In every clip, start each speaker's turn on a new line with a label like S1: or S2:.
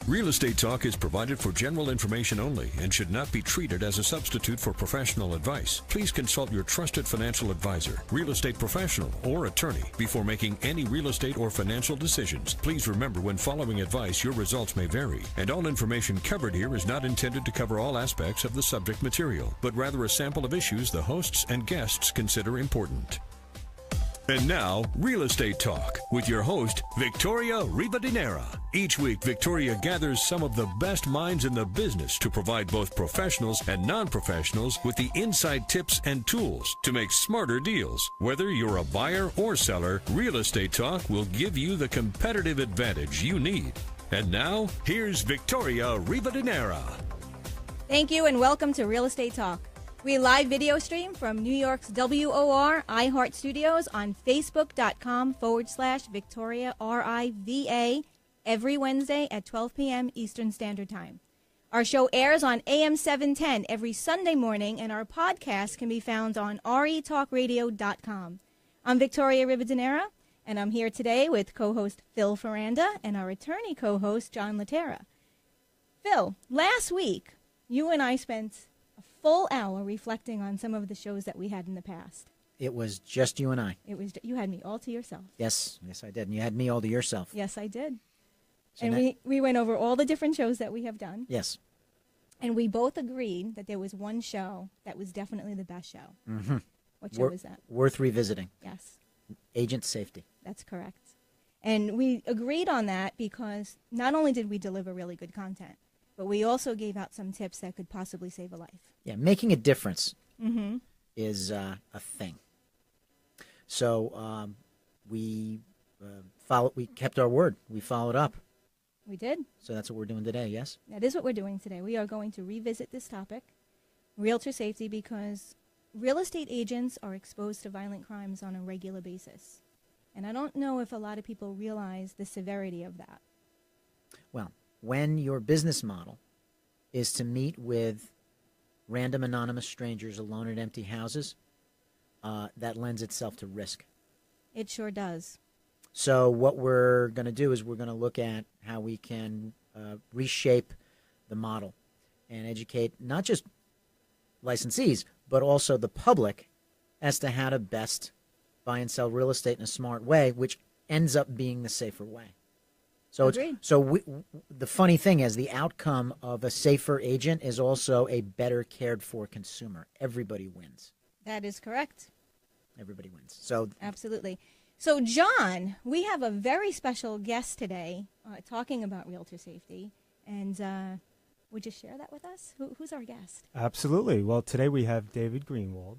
S1: Real Estate Talk is provided for general information only and should not be treated as a substitute for professional advice. Please consult your trusted financial advisor, real estate professional, or attorney before making any real estate or financial decisions. Please remember, when following advice, your results may vary, and all information covered here is not intended to cover all aspects of the subject material, but rather a sample of issues the hosts and guests consider important. And now, Real Estate Talk with your host, Victoria Rivadeneira. Each week, Victoria gathers some of the best minds in the business to provide both professionals and non-professionals with the inside tips and tools to make smarter deals. Whether you're a buyer or seller, Real Estate Talk will give you the competitive advantage you need. And now, here's Victoria Rivadeneira.
S2: Thank you and welcome to Real Estate Talk. We live video stream from New York's WOR-iHeart studios on Facebook.com/Victoria RIVA every Wednesday at 12 p.m. Eastern Standard Time. Our show airs on AM 710 every Sunday morning, and our podcast can be found on retalkradio.com. I'm Victoria Rivadeneira, and I'm here today with co-host Phil Ferranda and our attorney co-host John Laterra. Phil, last week, you and I spent a full hour reflecting on some of the shows that we had in the past.
S3: It was just you and I.
S2: You had me all to yourself.
S3: Yes, I did. And you had me all to yourself.
S2: Yes, I did.
S3: So
S2: and we went over all the different shows that we have done.
S3: Yes.
S2: And we both agreed that there was one show that was definitely the best show.
S3: Mm-hmm.
S2: What show was that?
S3: Worth revisiting.
S2: Yes.
S3: Agent Safety.
S2: That's correct. And we agreed on that because not only did we deliver really good content, but we also gave out some tips that could possibly save a life.
S3: Yeah, making a difference
S2: mm-hmm.
S3: is a thing. So we kept our word. We followed up.
S2: We did.
S3: So that's what we're doing today, yes?
S2: That is what we're doing today. We are going to revisit this topic, realtor safety, because real estate agents are exposed to violent crimes on a regular basis. And I don't know if a lot of people realize the severity of that.
S3: Well, when your business model is to meet with random anonymous strangers alone at empty houses, that lends itself to risk.
S2: It sure does.
S3: So what we're going to do is we're going to look at how we can reshape the model and educate not just licensees, but also the public as to how to best buy and sell real estate in a smart way, which ends up being the safer way. So the funny thing is the outcome of a safer agent is also a better cared for consumer. Everybody wins.
S2: That is correct.
S3: Everybody wins. So
S2: absolutely. So, John, we have a very special guest today talking about realtor safety. And would you share that with us? Who's our guest?
S4: Absolutely. Well, today we have David Greenwald.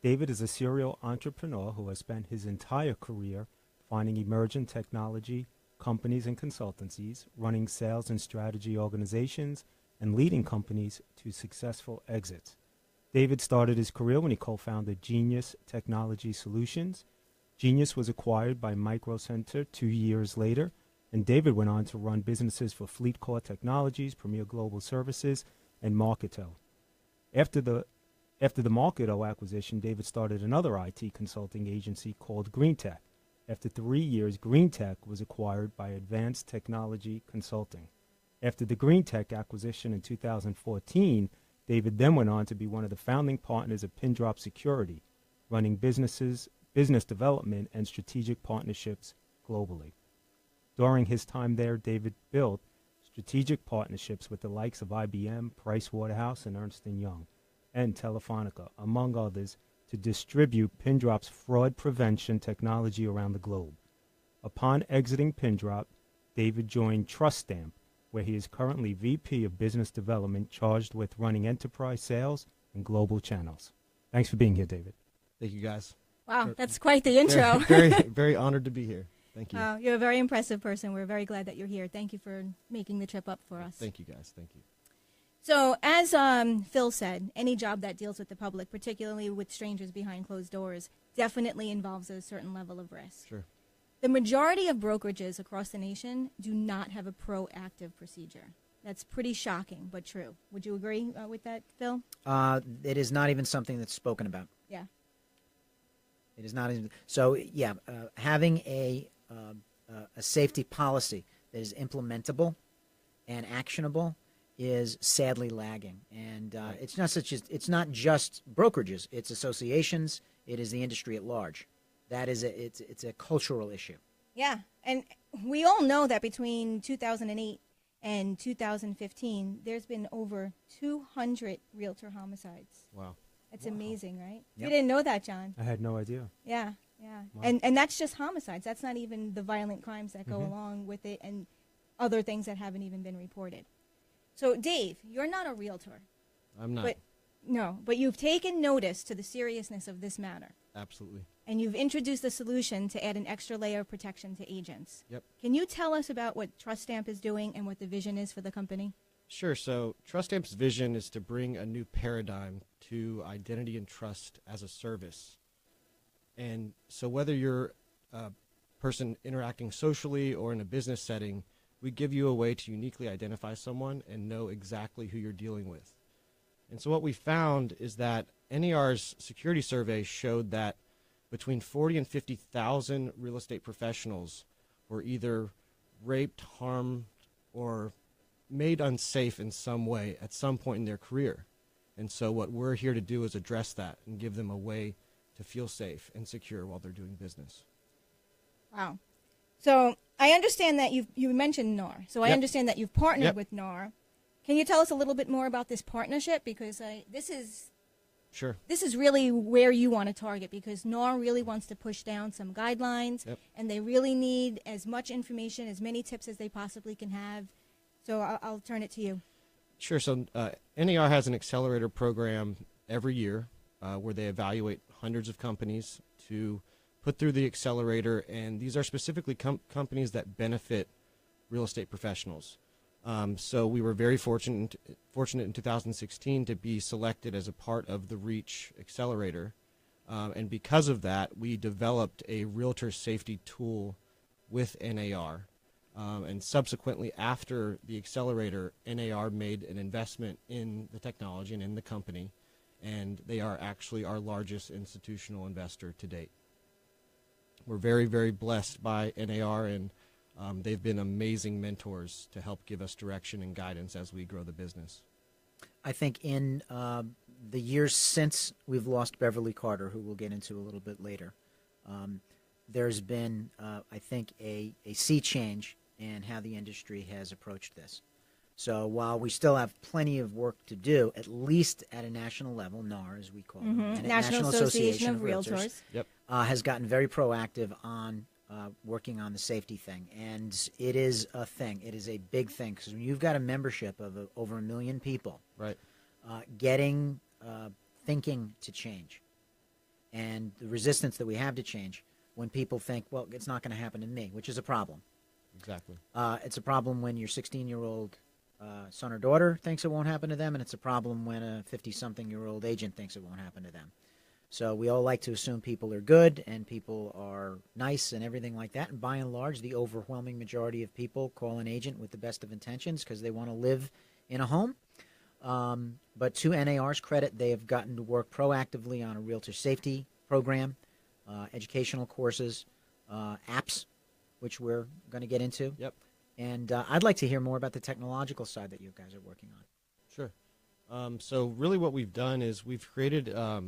S4: David is a serial entrepreneur who has spent his entire career finding emerging technology companies and consultancies, running sales and strategy organizations, and leading companies to successful exits. David started his career when he co-founded Genius Technology Solutions. Genius was acquired by Micro Center 2 years later, and David went on to run businesses for FleetCor Technologies, Premier Global Services, and Marketo. After the Marketo acquisition, David started another IT consulting agency called GreenTech. After 3 years, GreenTech was acquired by Advanced Technology Consulting. After the GreenTech acquisition in 2014, David then went on to be one of the founding partners of Pindrop Security, running business development and strategic partnerships globally. During his time there, David built strategic partnerships with the likes of IBM, Pricewaterhouse, and Ernst & Young, and Telefonica, among others, to distribute Pindrop's fraud prevention technology around the globe. Upon exiting Pindrop, David joined TrustStamp, where he is currently VP of Business Development, charged with running enterprise sales and global channels. Thanks for being here, David.
S5: Thank you, guys.
S2: Wow, that's quite the intro.
S5: Very honored to be here. Thank you.
S2: You're a very impressive person. We're very glad that you're here. Thank you for making the trip up for us.
S5: Thank you, guys. Thank you.
S2: So, as Phil said, any job that deals with the public, particularly with strangers behind closed doors, definitely involves a certain level of risk.
S5: Sure.
S2: The majority of brokerages across the nation do not have a proactive procedure. That's pretty shocking, but true. Would you agree with that, Phil?
S3: It is not even something that's spoken about.
S2: Yeah.
S3: It is not even. So, yeah, having a safety policy that is implementable and actionable is sadly lagging. And it's not just brokerages, it's associations, it is the industry at large. It's a cultural issue.
S2: Yeah, and we all know that between 2008 and 2015, there's been over 200 realtor homicides.
S5: Wow.
S2: It's amazing, right?
S3: Yep.
S2: You didn't know that, John.
S4: I had no idea.
S2: Yeah, yeah.
S4: Wow.
S2: And that's just homicides. That's not even the violent crimes that go along with it and other things that haven't even been reported. So, Dave, you're not a realtor.
S5: I'm not.
S2: But you've taken notice to the seriousness of this matter.
S5: Absolutely.
S2: And you've introduced a solution to add an extra layer of protection to agents.
S5: Yep.
S2: Can you tell us about what Trust Stamp is doing and what the vision is for the company?
S5: Sure. So Trust Stamp's vision is to bring a new paradigm to identity and trust as a service. And so whether you're a person interacting socially or in a business setting, we give you a way to uniquely identify someone and know exactly who you're dealing with. And so what we found is that NAR's security survey showed that between 40 and 50,000 real estate professionals were either raped, harmed, or made unsafe in some way at some point in their career. And so what we're here to do is address that and give them a way to feel safe and secure while they're doing business.
S2: Wow. So I understand that you mentioned NAR. So I
S5: Yep.
S2: understand that you've partnered
S5: Yep.
S2: with NAR. Can you tell us a little bit more about this partnership? Because this is really where you want to target, because NAR really wants to push down some guidelines,
S5: Yep.
S2: and they really need as much information, as many tips as they possibly can have. So I'll turn it to you.
S5: Sure. So NAR has an accelerator program every year where they evaluate hundreds of companies to put through the accelerator, and these are specifically companies that benefit real estate professionals. So we were very fortunate in 2016 to be selected as a part of the REACH accelerator. And because of that, we developed a realtor safety tool with NAR. And subsequently, after the accelerator, NAR made an investment in the technology and in the company, and they are actually our largest institutional investor to date. We're very, very blessed by NAR, and they've been amazing mentors to help give us direction and guidance as we grow the business.
S3: I think in the years since we've lost Beverly Carter, who we'll get into a little bit later, there's been, I think, a sea change in how the industry has approached this. So while we still have plenty of work to do, at least at a national level, NAR, as we call it, and
S2: National Association of Realtors.
S5: Yep.
S3: Has gotten very proactive on working on the safety thing. And it is a thing. It is a big thing, because when you've got a membership of over 1 million people,
S5: Right.
S3: Getting thinking to change and the resistance that we have to change when people think, well, it's not going to happen to me, which is a problem.
S5: Exactly.
S3: It's a problem when your 16-year-old son or daughter thinks it won't happen to them, and it's a problem when a 50-something-year-old agent thinks it won't happen to them. So we all like to assume people are good and people are nice and everything like that. And by and large, the overwhelming majority of people call an agent with the best of intentions because they want to live in a home. But to NAR's credit, they have gotten to work proactively on a realtor safety program, educational courses, apps, which we're going to get into.
S5: Yep.
S3: And I'd like to hear more about the technological side that you guys are working on.
S5: Sure. So really what we've done is we've created a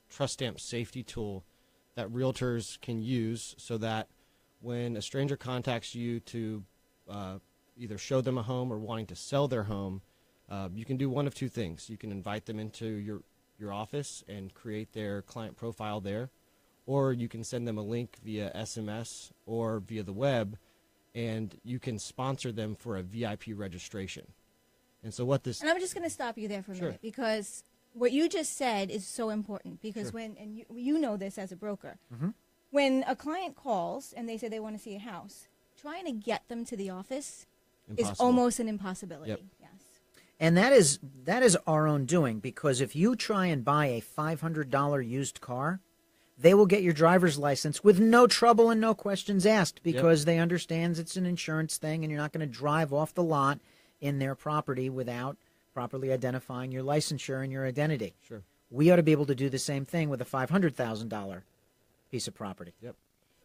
S5: Trust Stamp safety tool that realtors can use so that when a stranger contacts you to either show them a home or wanting to sell their home, you can do one of two things. You can invite them into your office and create their client profile there, or you can send them a link via SMS or via the web, and you can sponsor them for a VIP registration. And so what this...
S2: And I'm just going to stop you there for a
S5: Sure.
S2: minute, because what you just said is so important, because
S5: Sure.
S2: and you know this as a broker,
S3: Mm-hmm.
S2: when a client calls and they say they want to see a house, trying to get them to the office is
S5: Impossible.
S2: almost an impossibility.
S5: Yep.
S2: Yes.
S3: And that is our own doing, because if you try and buy a $500 used car, they will get your driver's license with no trouble and no questions asked, because they understand it's an insurance thing and you're not going to drive off the lot in their property without properly identifying your licensure and your identity.
S5: Sure.
S3: We ought to be able to do the same thing with a $500,000 piece of property.
S5: Yep.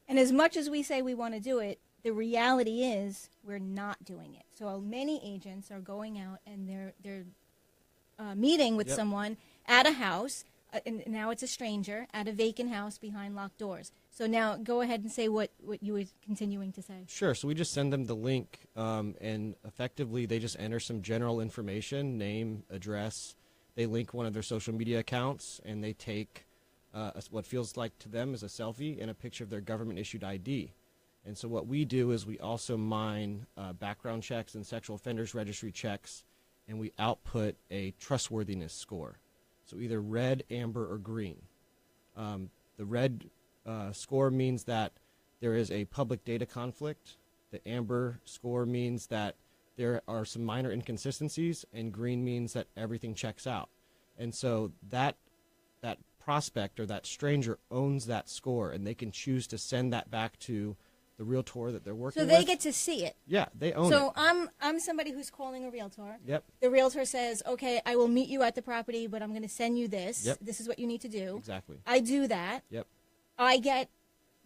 S2: And as much as we say we want to do it, the reality is we're not doing it. So many agents are going out and they're meeting with someone at a house, and now it's a stranger, at a vacant house behind locked doors. So now go ahead and say what you were continuing to say.
S5: Sure. So we just send them the link, and effectively they just enter some general information, name, address. They link one of their social media accounts, and they take what feels like to them is a selfie and a picture of their government-issued ID. And so what we do is we also mine background checks and sexual offenders registry checks, and we output a trustworthiness score. So either red, amber, or green. The red score means that there is a public data conflict. The amber score means that there are some minor inconsistencies, and green means that everything checks out. And so that prospect or that stranger owns that score, and they can choose to send that back to the realtor that they're working with.
S2: So they get to see it.
S5: Yeah, they own it.
S2: So I'm somebody who's calling a realtor.
S5: Yep.
S2: The realtor says, okay, I will meet you at the property, but I'm going to send you this.
S5: Yep.
S2: This is what you need to do.
S5: Exactly.
S2: I do that.
S5: Yep.
S2: I get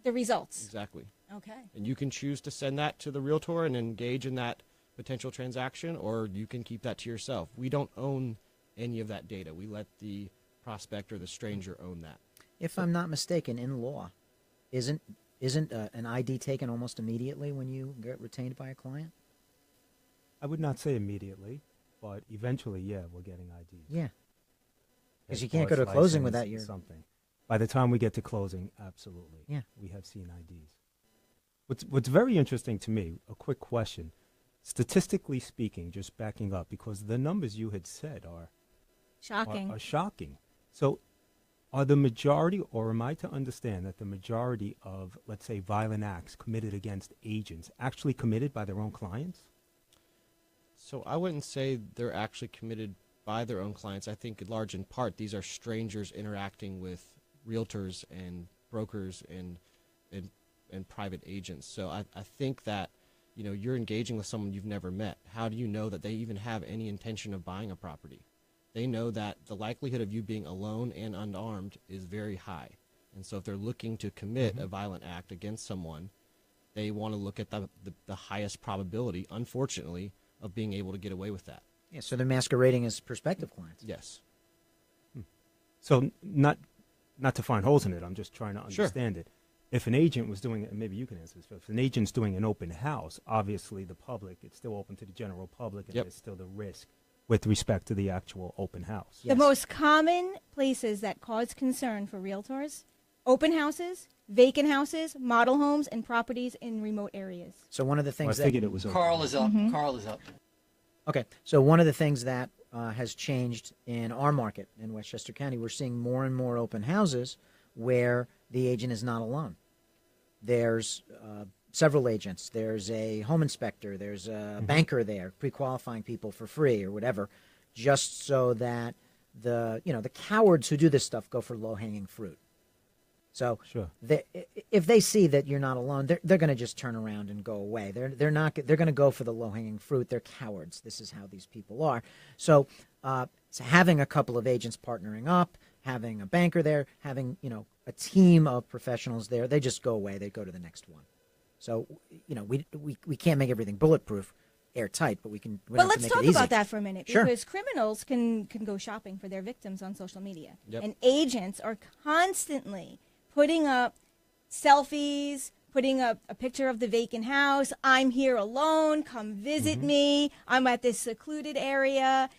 S2: the results.
S5: Exactly.
S2: Okay.
S5: And you can choose to send that to the realtor and engage in that potential transaction, or you can keep that to yourself. We don't own any of that data. We let the prospect or the stranger own that.
S3: If I'm not mistaken, in law, isn't an ID taken almost immediately when you get retained by a client?
S4: I would not say immediately, but eventually, yeah, we're getting IDs.
S3: Yeah. Because
S4: As
S3: you can't
S4: far
S3: go
S4: as
S3: to closing
S4: license
S3: without
S4: and
S3: your...
S4: something. By the time we get to closing, absolutely.
S3: Yeah.
S4: We have seen IDs. What's very interesting to me, a quick question. Statistically speaking, just backing up, because the numbers you had said are
S2: Shocking.
S4: are shocking. So are the majority, or am I to understand that the majority of, let's say, violent acts committed against agents actually committed by their own clients?
S5: So I wouldn't say they're actually committed by their own clients. I think in large in part these are strangers interacting with realtors and brokers and private agents. So I think that, you know, you're engaging with someone you've never met. How do you know that they even have any intention of buying a property? They know that the likelihood of you being alone and unarmed is very high. And so if they're looking to commit a violent act against someone, they want to look at the highest probability, unfortunately, of being able to get away with that.
S3: Yeah, so they're masquerading as prospective clients.
S5: Yes.
S4: So not to find holes in it, I'm just trying to
S5: Sure.
S4: understand it. If an agent was doing it, and maybe you can answer this, if an agent's doing an open house, obviously the public, it's still open to the general public, and
S5: Yep.
S4: there's still the risk with respect to the actual open house.
S3: Yes.
S2: The most common places that cause concern for realtors: open houses, vacant houses, model homes, and properties in remote areas.
S3: So one of the
S4: Well, I
S3: things that...
S4: figured it was open.
S6: Carl is up. Carl is up.
S3: Okay, so one of the things that has changed in our market in Westchester County, we're seeing more and more open houses where the agent is not alone. There's several agents. There's a home inspector. There's a banker there, pre-qualifying people for free or whatever, just so that the cowards who do this stuff go for low-hanging fruit. So
S4: Sure.
S3: if they see that you're not alone, they're going to just turn around and go away. They're going to go for the low-hanging fruit. They're cowards. This is how these people are. So having a couple of agents partnering up, having a banker there, having a team of professionals there, they just go away. They go to the next one. So we can't make everything bulletproof, airtight, but we can.
S2: But let's talk about that for a minute,
S3: Sure.
S2: because criminals can go shopping for their victims on social media.
S5: Yep.
S2: And agents are constantly putting up selfies, putting up a picture of the vacant house. I'm here alone. Come visit me. I'm at this secluded area.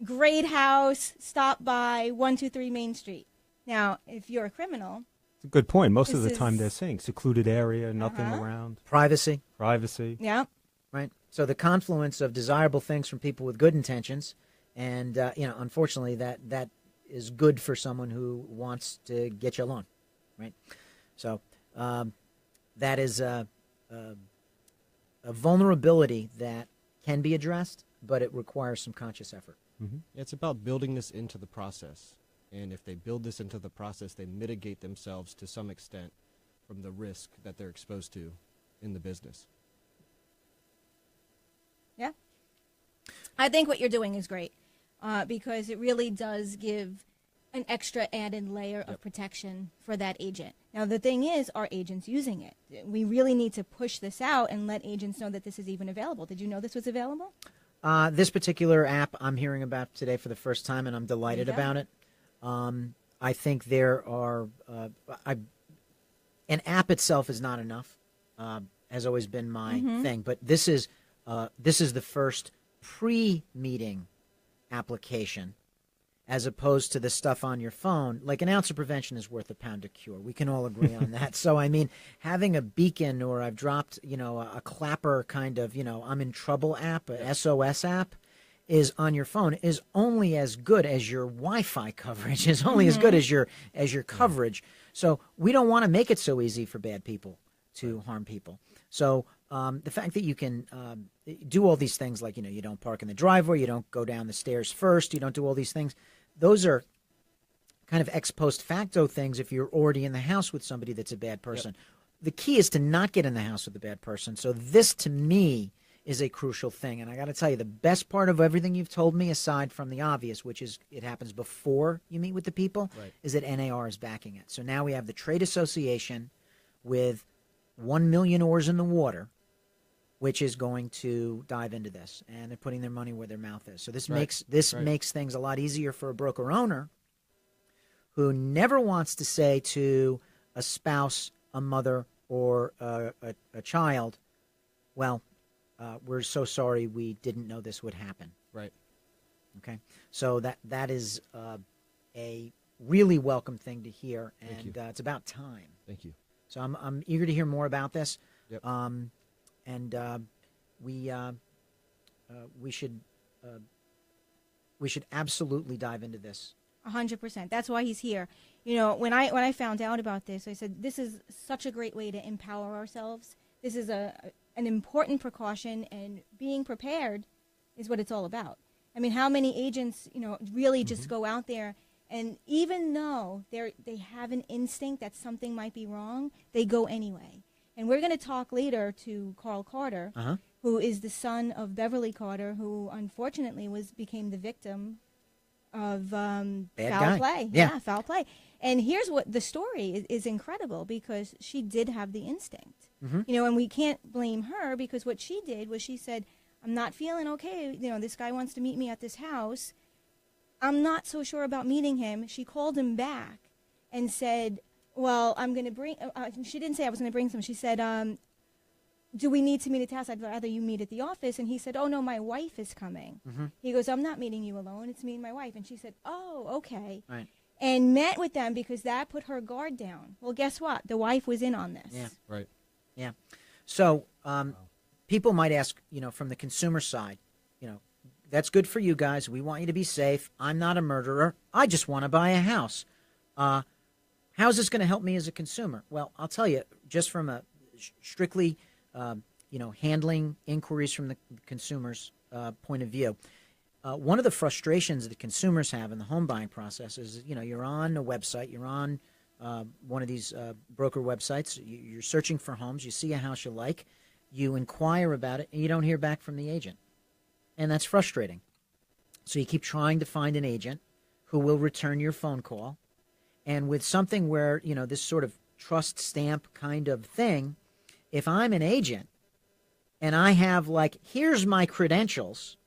S2: Great house. Stop by 123 Main Street. Now, if you're a criminal,
S4: It's a good point. Most of
S2: This
S4: the time
S2: is-
S4: they're saying secluded area, nothing around,
S3: Privacy,
S4: privacy.
S2: yeah,
S3: right? So the confluence of desirable things from people with good intentions, and unfortunately, that is good for someone who wants to get you alone, right? So that is a vulnerability that can be addressed, but it requires some conscious effort.
S5: It's about building this into the process. And if they build this into the process, they mitigate themselves to some extent from the risk that they're exposed to in the business.
S2: yeah. I think what you're doing is great, because it really does give an extra added layer of protection for that agent. Now, the thing is, are agents using it? We really need to push this out and let agents know that this is even available. Did you know this was available?
S3: This particular app I'm hearing about today for the first time, and I'm delighted about it. I think there are an app itself is not enough. Has always been my thing, but this is the first pre-meeting application, as opposed to the stuff on your phone. Like, an ounce of prevention is worth a pound of cure. We can all agree on that. So, I mean, having a beacon, or I've dropped, a clapper kind of, I'm in trouble app, a SOS app, is on your phone, is only as good as your Wi-Fi coverage, is only as good as your coverage. So we don't want to make it so easy for bad people to harm people. So the fact that you can do all these things, like, you don't park in the driveway, you don't go down the stairs first, you don't do all these things, those are kind of ex post facto things if you're already in the house with somebody that's a bad person. The key is to not get in the house with a bad person. So this, to me, is a crucial thing. And I got to tell you, the best part of everything you've told me, aside from the obvious, which is it happens before you meet with the people, is that NAR is backing it. So now we have the trade association with 1 million oars in the water, which is going to dive into this, and they're putting their money where their mouth is. So this makes things a lot easier for a broker owner who never wants to say to a spouse, a mother, or a child, well, we're so sorry, we didn't know this would happen.
S5: Right.
S3: Okay. So that is a really welcome thing to hear, and it's about time.
S5: Thank you.
S3: So I'm eager to hear more about this.
S5: Yep.
S3: And we should absolutely dive into this.
S2: 100%. That's why he's here. When I found out about this, I said, this is such a great way to empower ourselves. This is an important precaution, and being prepared is what it's all about. I mean, how many agents, really just go out there, and even though they have an instinct that something might be wrong, they go anyway. And we're going to talk later to Carl Carter, who is the son of Beverly Carter, who unfortunately became the victim of foul play. Yeah, foul play. And here's what the story is incredible, because she did have the instinct. And we can't blame her, because what she did was she said, I'm not feeling okay. This guy wants to meet me at this house. I'm not so sure about meeting him. She called him back and said, well, I'm going to bring, she didn't say I was going to bring some. She said, do we need to meet at the house? I'd rather you meet at the office. And he said, oh, no, my wife is coming. He goes, I'm not meeting you alone. It's me and my wife. And she said, oh, okay.
S3: Right.
S2: And met with them, because that put her guard down. Well, guess what? The wife was in on this.
S3: Yeah.
S5: Right.
S3: Yeah. So people might ask, from the consumer side, that's good for you guys. We want you to be safe. I'm not a murderer. I just want to buy a house. How's this going to help me as a consumer? Well, I'll tell you, just from a strictly, handling inquiries from the consumer's point of view, one of the frustrations that consumers have in the home buying process is, you're on a website, you're on one of these broker websites, you're searching for homes, you see a house you like, you inquire about it, and you don't hear back from the agent. And that's frustrating. So you keep trying to find an agent who will return your phone call. And with something where, this sort of trust stamp kind of thing, if I'm an agent and I have, here's my credentials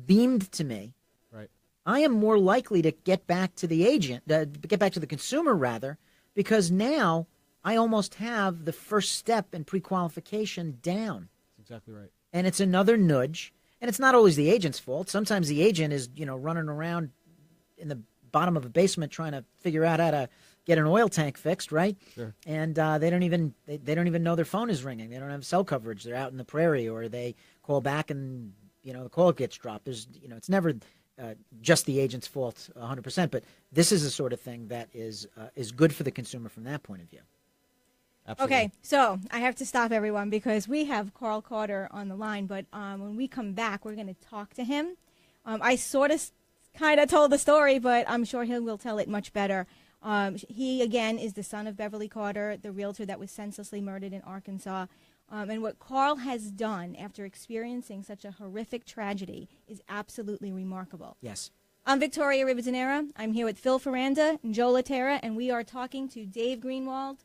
S3: beamed to me,
S5: right,
S3: I am more likely to get back to the agent, get back to the consumer rather, because now I almost have the first step in pre-qualification down.
S5: That's exactly right.
S3: And it's another nudge. And it's not always the agent's fault. Sometimes the agent is, running around in the bottom of a basement trying to figure out how to get an oil tank fixed, right?
S5: Sure.
S3: And they don't even know their phone is ringing. They don't have cell coverage. They're out in the prairie, or they call back and the call gets dropped. There's it's never just the agent's fault 100%. But this is the sort of thing that is good for the consumer from that point of view.
S5: Absolutely.
S2: Okay, so I have to stop everyone, because we have Carl Carter on the line, but when we come back, we're going to talk to him. I sort of kind of told the story, but I'm sure he will tell it much better. He, again, is the son of Beverly Carter, the realtor that was senselessly murdered in Arkansas. And what Carl has done after experiencing such a horrific tragedy is absolutely remarkable.
S3: Yes.
S2: I'm Victoria Rivadeneira. I'm here with Phil Ferranda and Joe Laterra, and we are talking to Dave Greenwald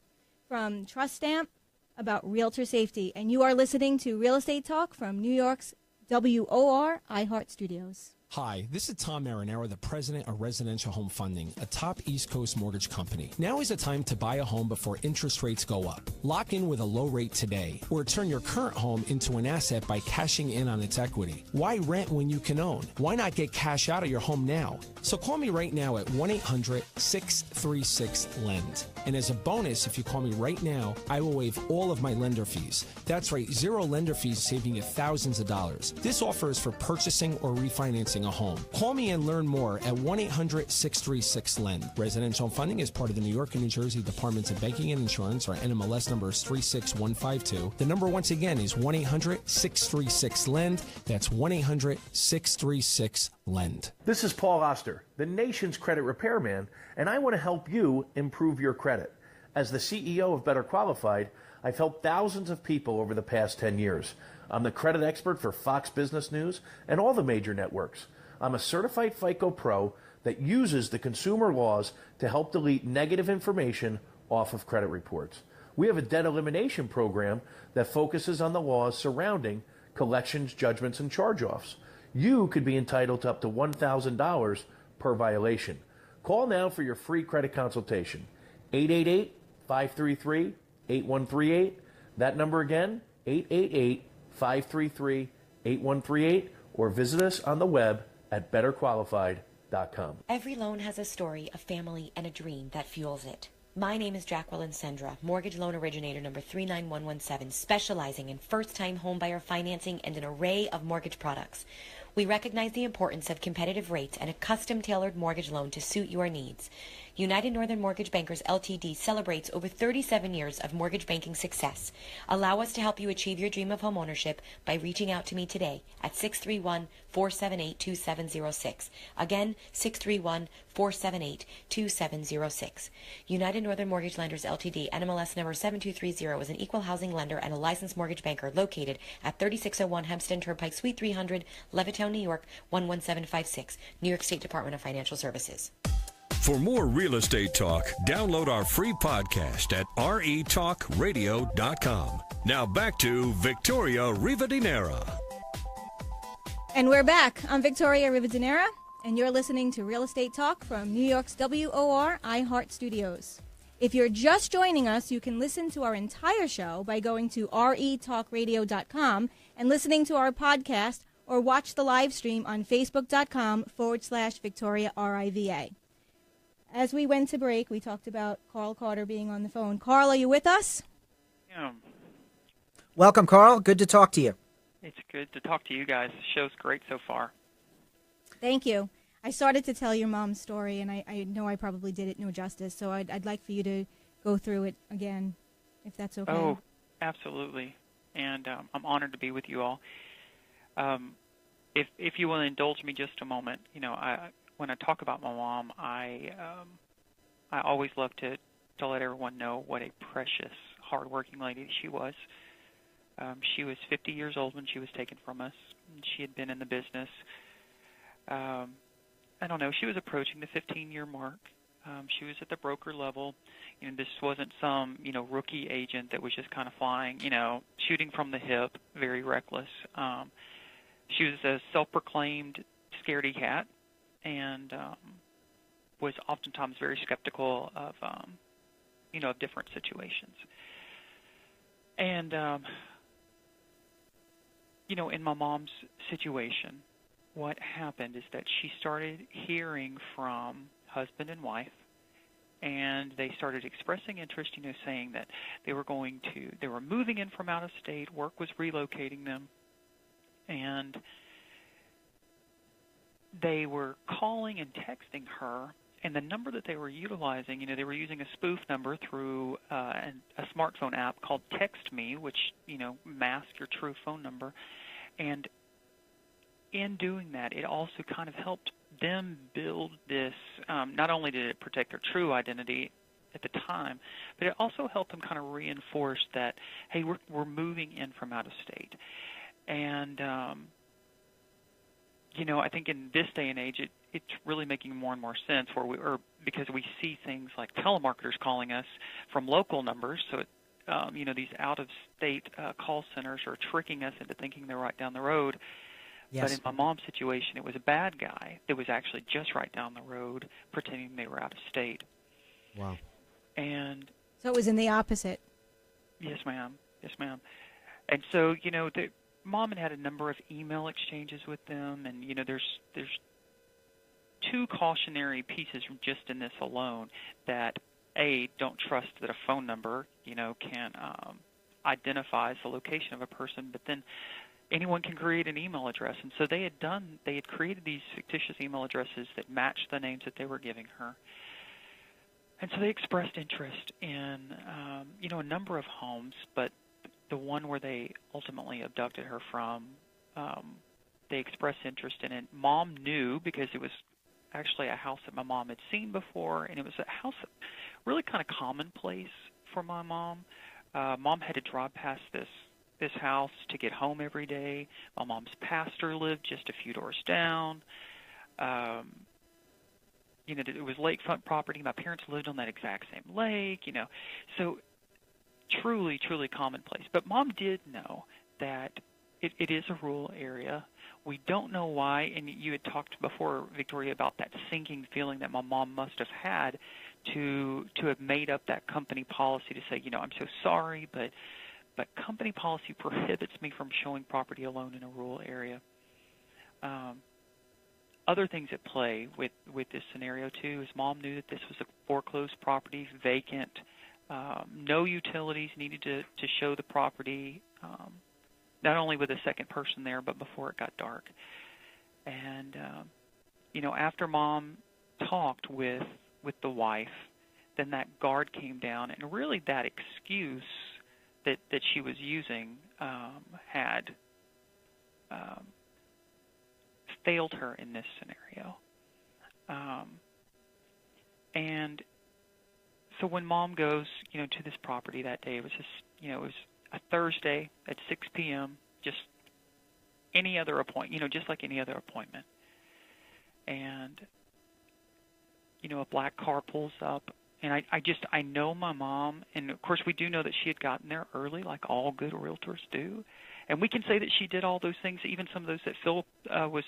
S2: from Trust Stamp about Realtor Safety. And you are listening to Real Estate Talk from New York's WOR-iHeart Studios.
S6: Hi, this is Tom Marinero, the president of Residential Home Funding, a top East Coast mortgage company. Now is the time to buy a home before interest rates go up. Lock in with a low rate today, or turn your current home into an asset by cashing in on its equity. Why rent when you can own? Why not get cash out of your home now? So call me right now at 1-800-636-LEND. And as a bonus, if you call me right now, I will waive all of my lender fees. That's right, zero lender fees, saving you thousands of dollars. This offer is for purchasing or refinancing a home. Call me and learn more at 1-800-636-LEND. Residential funding is part of the New York and New Jersey Departments of Banking and Insurance. Our NMLS number is 36152. The number once again is 1-800-636-LEND. That's 1-800-636-LEND.
S7: This is Paul Oster, the nation's credit repairman, and I want to help you improve your credit. As the CEO of Better Qualified, I've helped thousands of people over the past 10 years. I'm the credit expert for Fox Business News and all the major networks. I'm a certified FICO Pro that uses the consumer laws to help delete negative information off of credit reports. We have a debt elimination program that focuses on the laws surrounding collections, judgments, and charge-offs. You could be entitled to up to $1,000 per violation. Call now for your free credit consultation. 888-533-8138. That number again, 888-533-8138, or visit us on the web at betterqualified.com.
S8: Every loan has a story, a family, and a dream that fuels it. My name is Jacqueline Sendra, mortgage loan originator number 39117, specializing in first-time homebuyer financing and an array of mortgage products. We recognize the importance of competitive rates and a custom-tailored mortgage loan to suit your needs. United Northern Mortgage Bankers Ltd. celebrates over 37 years of mortgage banking success. Allow us to help you achieve your dream of home ownership by reaching out to me today at 631-478-2706. Again, 631-478-2706. United Northern Mortgage Lenders Ltd. NMLS number 7230 is an equal housing lender and a licensed mortgage banker located at 3601 Hempstead Turnpike, Suite 300, Levittown, New York 11756, New York State Department of Financial Services.
S1: For more real estate talk, download our free podcast at retalkradio.com. Now back to Victoria Rivadeneira.
S2: And we're back. I'm Victoria Rivadeneira, and you're listening to Real Estate Talk from New York's WOR-iHeart Studios. If you're just joining us, you can listen to our entire show by going to retalkradio.com and listening to our podcast, or watch the live stream on facebook.com/Victoria RIVA. As we went to break, we talked about Carl Carter being on the phone. Carl, are you with us?
S9: Yeah.
S3: Welcome, Carl. Good to talk to you.
S9: It's good to talk to you guys. The show's great so far.
S2: Thank you. I started to tell your mom's story, and I know I probably did it no justice, so I'd like for you to go through it again, if that's okay.
S9: Oh, absolutely. And I'm honored to be with you all. If you will indulge me just a moment, when I talk about my mom, I always love to let everyone know what a precious, hardworking lady she was. She was 50 years old when she was taken from us. She had been in the business. I don't know. She was approaching the 15-year mark. She was at the broker level. This wasn't some rookie agent that was just kind of flying, shooting from the hip, very reckless. She was a self-proclaimed scaredy cat, and was oftentimes very skeptical of, of different situations. And, in my mom's situation, what happened is that she started hearing from husband and wife, and they started expressing interest, saying that they were moving in from out of state, work was relocating them, and they were calling and texting her, and the number that they were utilizing, they were using a spoof number through a smartphone app called Text Me, which, masks your true phone number. And in doing that, it also kind of helped them build this, not only did it protect their true identity at the time, but it also helped them kind of reinforce that, hey, we're moving in from out of state. And I think in this day and age, it's really making more and more sense because we see things like telemarketers calling us from local numbers. So, these out-of-state call centers are tricking us into thinking they're right down the road.
S3: Yes.
S9: But in my mom's situation, it was a bad guy that was actually just right down the road pretending they were out of state.
S5: Wow.
S9: And
S2: So it was in the opposite.
S9: Yes, ma'am. Yes, ma'am. And so, the mom had a number of email exchanges with them, and, there's two cautionary pieces just in this alone that, A, don't trust that a phone number, can identify the location of a person, but then anyone can create an email address. And so they had created these fictitious email addresses that matched the names that they were giving her. And so they expressed interest in, a number of homes, but the one where they ultimately abducted her from, they expressed interest in it. Mom knew because it was actually a house that my mom had seen before, and it was a house that really kind of commonplace for my mom. Mom had to drive past this house to get home every day. My mom's pastor lived just a few doors down. It was lakefront property. My parents lived on that exact same lake, So truly, truly commonplace. But Mom did know that it is a rural area. We don't know why, and you had talked before, Victoria, about that sinking feeling that my mom must have had to have made up that company policy to say, I'm so sorry, but company policy prohibits me from showing property alone in a rural area. Other things at play with this scenario, too, is Mom knew that this was a foreclosed property, vacant, no utilities needed to show the property, not only with a second person there, but before it got dark. And, after Mom talked with the wife, then that guard came down, and really that excuse that she was using had failed her in this scenario. And so when Mom goes, to this property that day, it was it was a Thursday at 6 p.m., just any other appointment, just like any other appointment. And, a black car pulls up, and I know my mom, and of course we do know that she had gotten there early, like all good realtors do. And we can say that she did all those things, even some of those that Phil was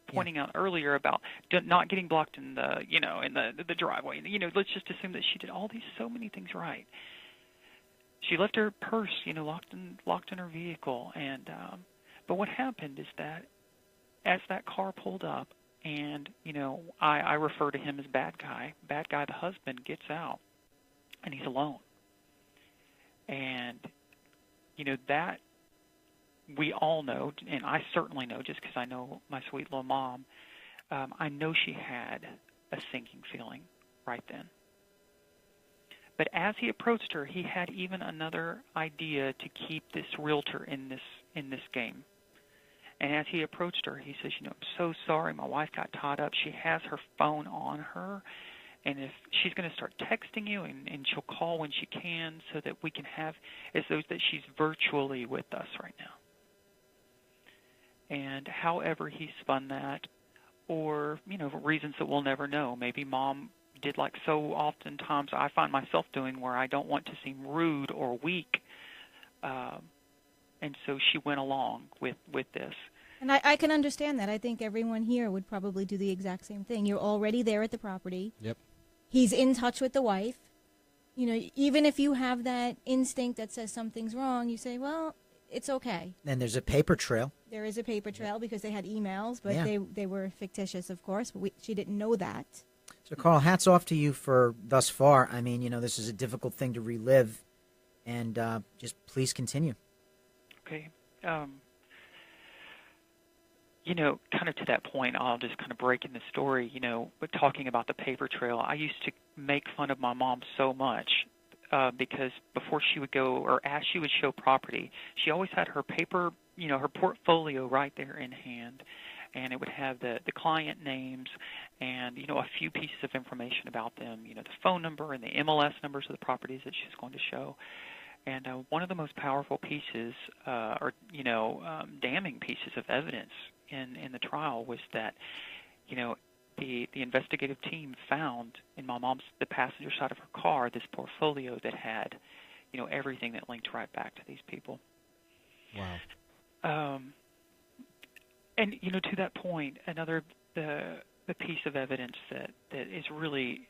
S9: pointing out earlier about not getting blocked in the in the driveway. Let's just assume that she did so many things right. She left her purse, locked in her vehicle, and but what happened is that as that car pulled up, and I refer to him as bad guy. Bad guy, the husband, gets out, and he's alone, and that. We all know, and I certainly know just because I know my sweet little mom, I know she had a sinking feeling right then. But as he approached her, he had even another idea to keep this realtor in this game. And as he approached her, he says, I'm so sorry, my wife got tied up. She has her phone on her, and if she's going to start texting you, and she'll call when she can so that we can have as though that she's virtually with us right now. And however he spun that, or, for reasons that we'll never know. Maybe Mom did like so oftentimes I find myself doing where I don't want to seem rude or weak. And so she went along with this.
S2: And I can understand that. I think everyone here would probably do the exact same thing. You're already there at the property.
S5: Yep.
S2: He's in touch with the wife. Even if you have that instinct that says something's wrong, you say, well, it's okay.
S3: And there's a paper trail.
S2: There is a paper trail because they had emails, but they were fictitious, of course. But she didn't know that.
S3: So, Carl, hats off to you for thus far. I mean, this is a difficult thing to relive, and just please continue.
S9: Okay. Kind of to that point, I'll just kind of break in the story, but talking about the paper trail, I used to make fun of my mom so much. Because before she would go, or as she would show property, she always had her paper, her portfolio right there in hand, and it would have the client names and, a few pieces of information about them, the phone number and the MLS numbers of the properties that she's going to show. And one of the most powerful pieces, damning pieces of evidence in the trial was that the investigative team found in the passenger side of her car this portfolio that had, everything that linked right back to these people.
S5: Wow.
S9: And to that point, the piece of evidence that is really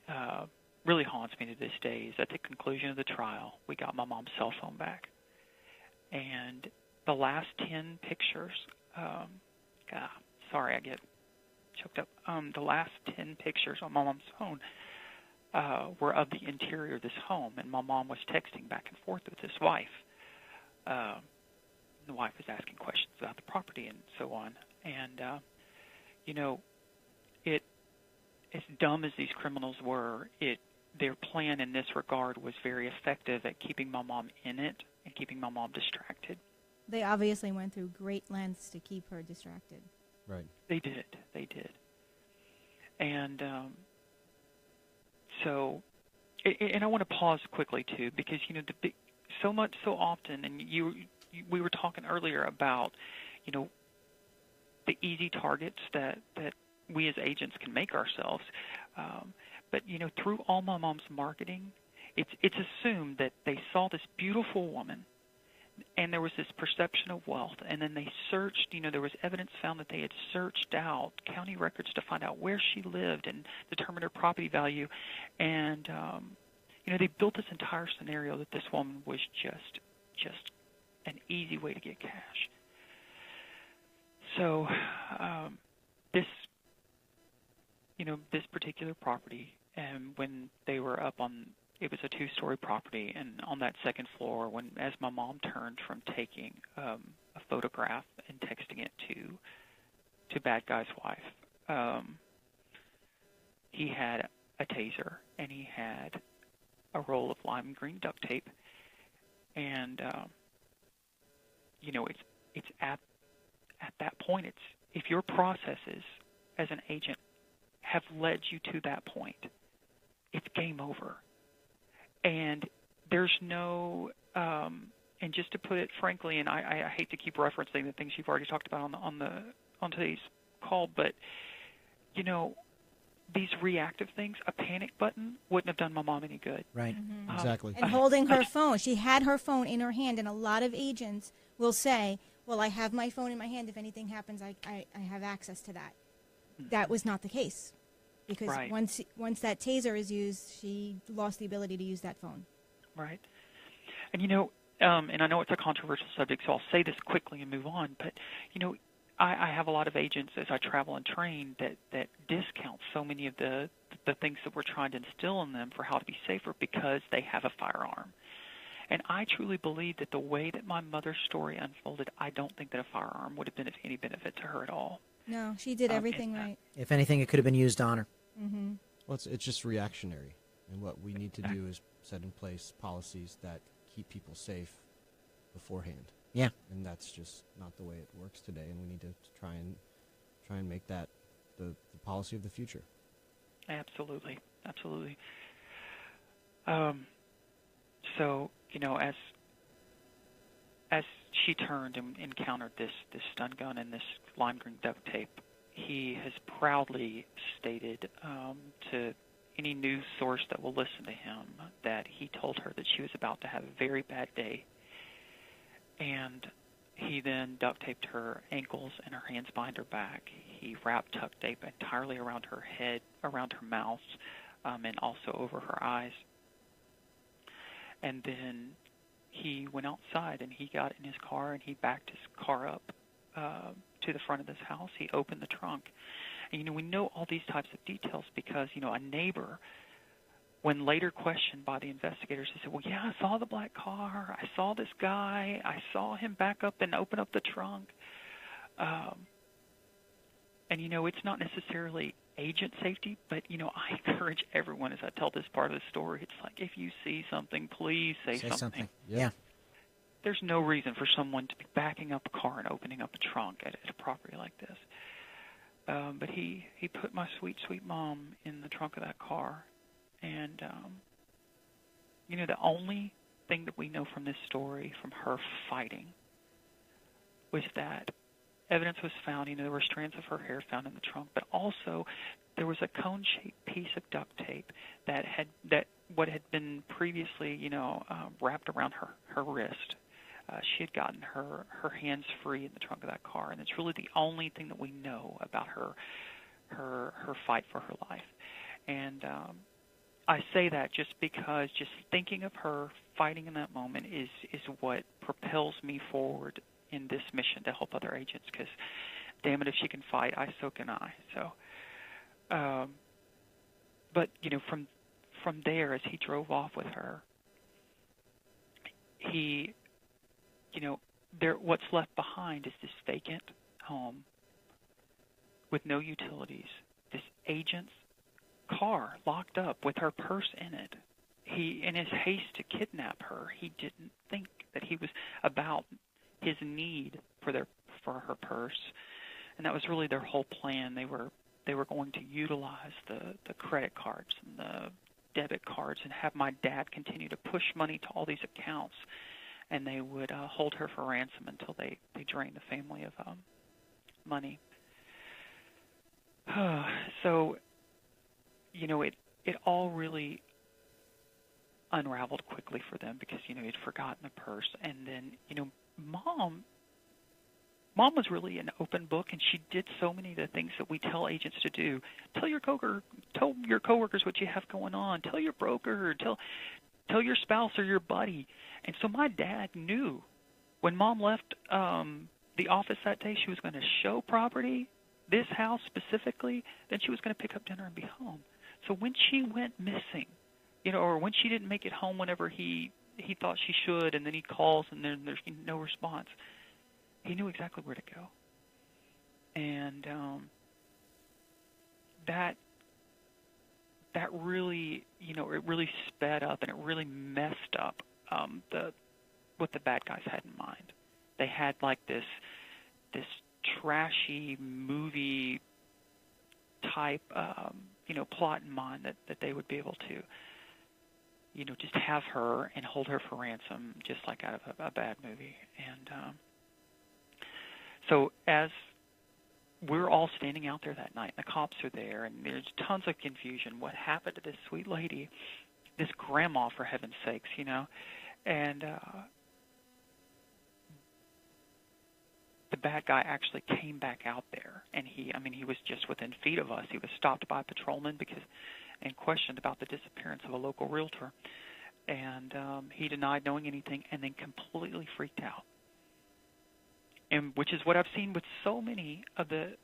S9: really haunts me to this day is at the conclusion of the trial, we got my mom's cell phone back, and the last 10 pictures. Sorry, I get choked up. The last 10 pictures on my mom's phone were of the interior of this home, and my mom was texting back and forth with his wife. The wife was asking questions about the property and so on. And, as dumb as these criminals were, their plan in this regard was very effective at keeping my mom in it and keeping my mom distracted.
S2: They obviously went through great lengths to keep her distracted.
S5: Right.
S9: They did. And and I want to pause quickly, too, because, so often, and we were talking earlier about, the easy targets that we as agents can make ourselves. But, through all my mom's marketing, it's assumed that they saw this beautiful woman, and there was this perception of wealth, and then they searched, there was evidence found that they had searched out county records to find out where she lived and determine her property value. And, they built this entire scenario that this woman was just an easy way to get cash. So this particular property, and when they were up on, it was a 2-story property, and on that second floor, as my mom turned from taking a photograph and texting it to Bad Guy's wife, he had a taser, and he had a roll of lime green duct tape, and it's at that point, if your processes as an agent have led you to that point, it's game over. And there's no, and just to put it frankly, and I hate to keep referencing the things you've already talked about on today's call, but these reactive things, a panic button wouldn't have done my mom any good.
S3: Right.
S2: Mm-hmm.
S5: Exactly.
S2: And holding her phone, she had her phone in her hand, and a lot of agents will say, "Well, I have my phone in my hand. If anything happens, I have access to that." That was not the case, because
S9: right.
S2: once that taser is used, she lost the ability to use that phone.
S9: Right. And and I know it's a controversial subject, so I'll say this quickly and move on. But I have a lot of agents as I travel and train that discount so many of the things that we're trying to instill in them for how to be safer because they have a firearm. And I truly believe that the way that my mother's story unfolded, I don't think that a firearm would have been of any benefit to her at all.
S2: No, she did everything right.
S3: If anything, it could have been used on her.
S2: Mm-hmm.
S5: Well, it's just reactionary. And what we need to do is set in place policies that keep people safe beforehand.
S3: Yeah.
S5: And that's just not the way it works today, and we need to try and make that the policy of the future.
S9: Absolutely. So, as she turned and encountered this stun gun and this lime green duct tape, he has proudly stated to any news source that will listen to him that he told her that she was about to have a very bad day. And he then duct taped her ankles and her hands behind her back. He wrapped duct tape entirely around her head, around her mouth, and also over her eyes. And then he went outside and he got in his car and he backed his car up to the front of this house. He opened the trunk. And, we know all these types of details because, a neighbor, when later questioned by the investigators, he said, "Well, yeah, I saw the black car. I saw this guy. I saw him back up and open up the trunk." And, it's not necessarily agent safety, but, I encourage everyone as I tell this part of the story, it's like if you see something, please say something.
S3: Yeah.
S9: There's no reason for someone to be backing up a car and opening up a trunk at a property like this. But he put my sweet, sweet mom in the trunk of that car. And, the only thing that we know from this story, from her fighting, was that evidence was found. There were strands of her hair found in the trunk, but also there was a cone-shaped piece of duct tape that what had been previously, wrapped around her wrist. She had gotten her hands free in the trunk of that car, and it's really the only thing that we know about her fight for her life. And I say that just because just thinking of her fighting in that moment is what propels me forward in this mission to help other agents, because damn it, if she can fight, so can I. So, but from there, as he drove off with her, what's left behind is this vacant home with no utilities, this agent's car locked up with her purse in it. He, in his haste to kidnap her, he didn't think that he was about his need for her purse, and that was really their whole plan. They were going to utilize the credit cards and the debit cards and have my dad continue to push money to all these accounts, and they would hold her for ransom until they drained the family of money. So, it all really unraveled quickly for them because, he'd forgotten the purse. And then, Mom was really an open book, and she did so many of the things that we tell agents to do. Tell your coworkers what you have going on. Tell your broker, tell your spouse or your buddy. And so my dad knew when Mom left the office that day, she was going to show property, this house specifically, then she was going to pick up dinner and be home. So when she went missing, or when she didn't make it home whenever he thought she should, and then he calls and then there's no response, he knew exactly where to go. And that really, it really sped up, and it really messed up what the bad guys had in mind. They had like this trashy movie type, plot in mind that they would be able to, just have her and hold her for ransom, just like out of a bad movie. And so as we're all standing out there that night, and the cops are there, and there's tons of confusion. What happened to this sweet lady, this grandma, for heaven's sakes, And the bad guy actually came back out there, and he was just within feet of us. He was stopped by a patrolman and questioned about the disappearance of a local realtor, and he denied knowing anything, and then completely freaked out. And which is what I've seen with so many of the,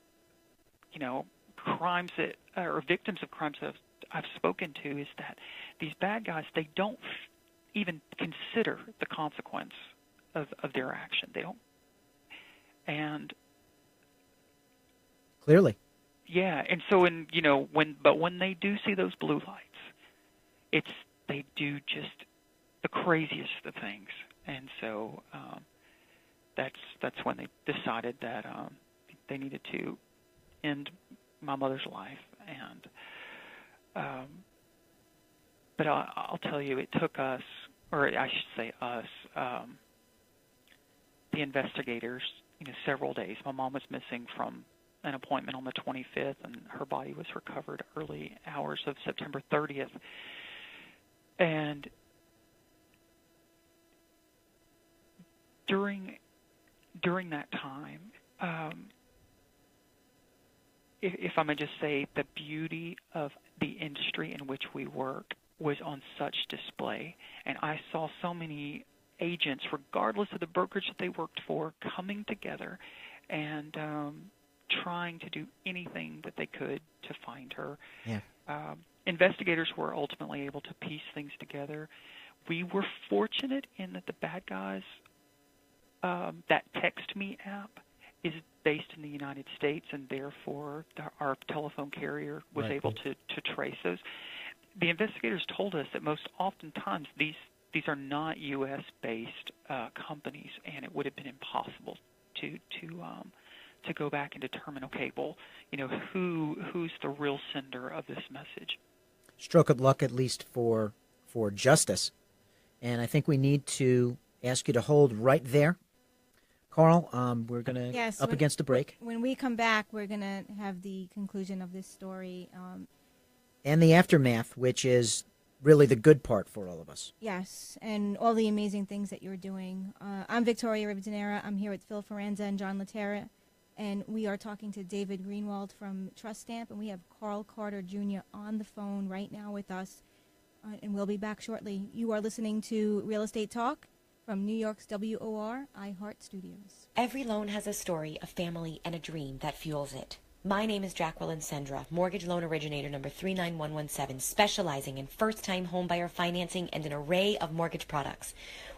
S9: crimes that or victims of crimes that I've spoken to, is that these bad guys, they don't even consider the consequence of their action. They don't. And
S3: clearly,
S9: yeah. And so, when they do see those blue lights, they do just the craziest of things. And so that's when they decided that they needed to end my mother's life. And but I'll tell you, it took us, or I should say us, the investigators, several days. My mom was missing from an appointment on the 25th, and her body was recovered early hours of September 30th. And during that time, if I may just say, the beauty of the industry in which we work was on such display. And I saw so many agents, regardless of the brokerage that they worked for, coming together and trying to do anything that they could to find her.
S3: Yeah.
S9: Investigators were ultimately able to piece things together. We were fortunate in that the bad guys, that Text Me app is based in the United States, and therefore our telephone carrier was able to trace those. The investigators told us that most oftentimes these are not U.S.-based companies, and it would have been impossible to go back and determine, who's the real sender of this message.
S3: Stroke of luck, at least for justice. And I think we need to ask you to hold right there. Carl, we're going to
S2: Yes,
S3: up against the break.
S2: When we come back, we're going to have the conclusion of this story.
S3: And the aftermath, which is really the good part for all of us.
S2: Yes, and all the amazing things that you're doing. I'm Victoria Rivadeneira. I'm here with Phil Ferranza and John Laterra, and we are talking to David Greenwald from Trust Stamp, and we have Carl Carter Jr. on the phone right now with us, and we'll be back shortly. You are listening to Real Estate Talk from New York's WOR-iHeart Studios.
S8: Every loan has a story, a family, and a dream that fuels it. My name is Jacqueline Sendra, mortgage loan originator number 39117, specializing in first-time homebuyer financing and an array of mortgage products.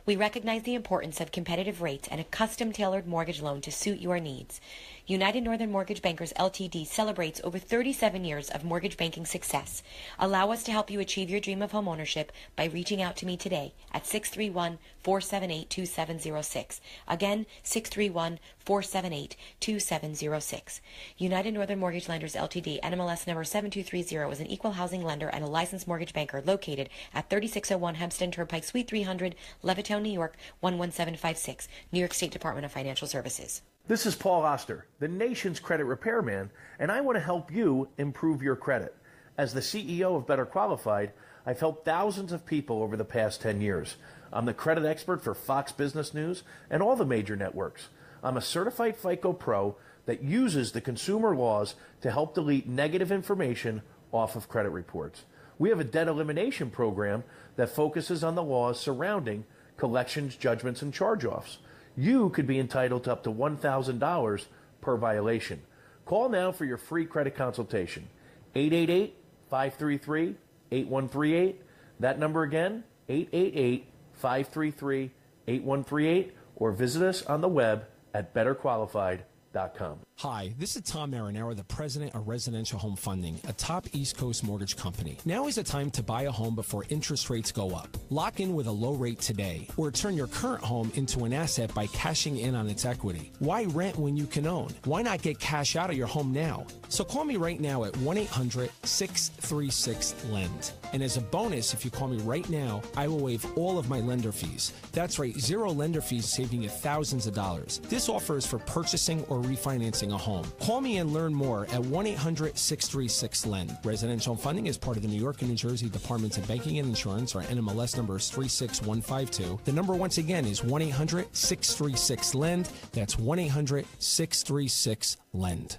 S8: We recognize the importance of competitive rates and a custom-tailored mortgage loan to suit your needs. United Northern Mortgage Bankers Ltd. celebrates over 37 years of mortgage banking success. Allow us to help you achieve your dream of homeownership by reaching out to me today at 631-478-2706. Again, 631-478-2706. United Northern Mortgage Lenders Ltd. NMLS number 7230 is an equal housing lender and a licensed mortgage banker located at 3601 Hempstead Turnpike, Suite 300, Levittown, New York 11756, New York State Department of Financial Services.
S7: This is Paul Oster, the nation's credit repairman, and I want to help you improve your credit. As the CEO of Better Qualified, I've helped thousands of people over the past 10 years. I'm the credit expert for Fox Business News and all the major networks. I'm a certified FICO Pro that uses the consumer laws to help delete negative information off of credit reports. We have a debt elimination program that focuses on the laws surrounding collections, judgments, and charge-offs. You could be entitled to up to $1,000 per violation. Call now for your free credit consultation. 888-533-8138. That number again, 888-533-8138, or visit us on the web at betterqualified.com.
S6: Hi, this is Tom Marinaro, the president of Residential Home Funding, a top East Coast mortgage company. Now is the time to buy a home before interest rates go up. Lock in with a low rate today, or turn your current home into an asset by cashing in on its equity. Why rent when you can own? Why not get cash out of your home now? So call me right now at 1-800-636-LEND. And as a bonus, if you call me right now, I will waive all of my lender fees. That's right, zero lender fees, saving you thousands of dollars. This offer is for purchasing or refinancing a home. Call me and learn more at 1-800-636-LEND. Residential funding is part of the New York and New Jersey Departments of Banking and Insurance. Our NMLS number is 36152. The number once again is 1-800-636-LEND. That's 1-800-636-LEND.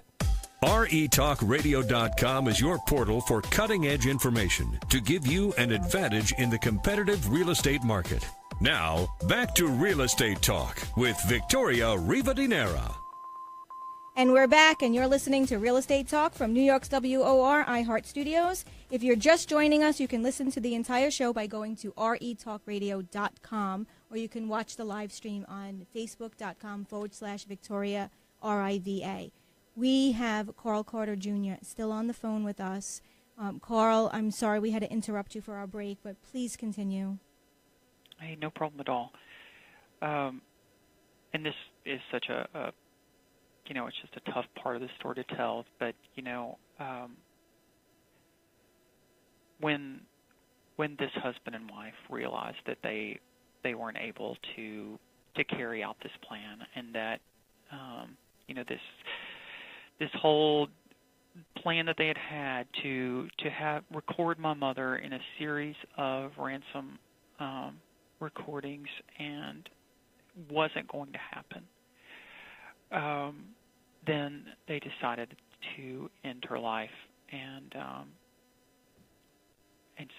S1: RETalkRadio.com is your portal for cutting-edge information to give you an advantage in the competitive real estate market. Now, back to Real Estate Talk with Victoria Rivadeneira.
S2: And we're back, and you're listening to Real Estate Talk from New York's WOR-iHeart Studios. If you're just joining us, you can listen to the entire show by going to RETalkRadio.com, or you can watch the live stream on Facebook.com/Victoria RIVA. We have Carl Carter Jr. still on the phone with us. Carl, I'm sorry we had to interrupt you for our break, but please continue.
S9: Hey, no problem at all. And this is such a it's just a tough part of the story to tell. But when this husband and wife realized that they weren't able to carry out this plan, and that this whole plan that they had to record my mother in a series of ransom recordings, and wasn't going to happen, then they decided to end her life, and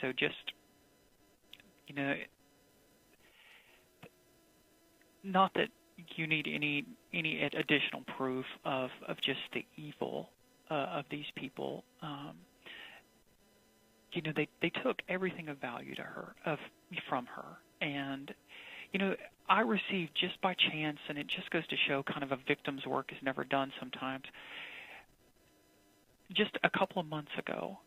S9: so just not that you need any additional proof of just the evil of these people. They took everything of value to her from her, and I received, just by chance, and it just goes to show kind of a victim's work is never done sometimes. Just a couple of months ago,